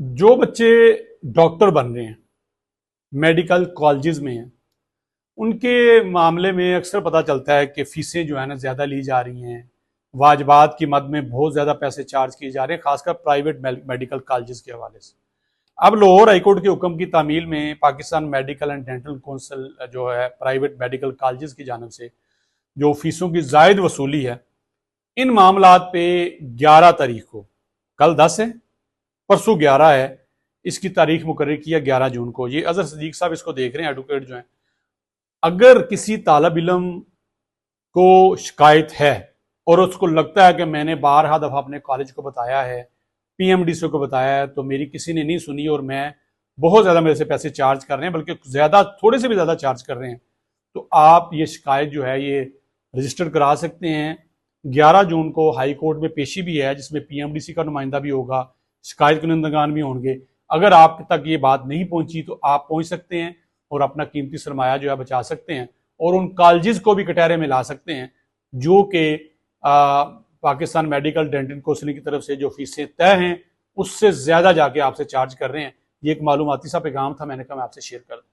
जो बच्चे डॉक्टर बन रहे हैं, मेडिकल कॉलेजेस में हैं, उनके मामले में अक्सर पता चलता है कि फीसें जो है ना ज़्यादा ली जा रही हैं। वाजबात की मद में बहुत ज़्यादा पैसे चार्ज किए जा रहे हैं, खासकर प्राइवेट मेडिकल कॉलेजेस के हवाले से। अब लाहौर हाईकोर्ट के हुक्म की तामील में Pakistan medical and dental council जो है प्राइवेट मेडिकल कॉलेजेस की जानब से जो फीसों की जायद वसूली है, इन मामलात पे 11 तारीख को, कल 10 है, परसों 11 है, इसकी तारीख मुकर्रर किया 11 जून को। ये अजहर सदीक साहब इसको देख रहे हैं, एडवोकेट जो हैं। अगर किसी तालब इलम को शिकायत है और उसको लगता है कि मैंने बारहा दफा अपने कॉलेज को बताया है, पीएमडीसी को बताया है, तो मेरी किसी ने नहीं सुनी और मैं बहुत ज्यादा मेरे से पैसे चार्ज कर रहे हैं, बल्कि ज्यादा, थोड़े से भी ज्यादा चार्ज कर रहे हैं, तो आप ये शिकायत जो है ये रजिस्टर करा सकते हैं। 11 जून को हाई कोर्ट में पेशी भी है, जिसमें पीएमडीसी का नुमाइंदा भी होगा, शिकायत कुनिंदगान भी होंगे। अगर आप तक ये बात नहीं पहुंची तो आप पहुंच सकते हैं और अपना कीमती सरमाया जो है बचा सकते हैं, और उन कॉलेजेस को भी कटहरे में ला सकते हैं जो कि पाकिस्तान मेडिकल डेंटल काउंसिल की तरफ से जो फीसें तय हैं उससे ज्यादा जाके आपसे चार्ज कर रहे हैं। ये एक मालूमाती सा पैगाम था, मैंने कहा मैं आपसे शेयर कर दूं।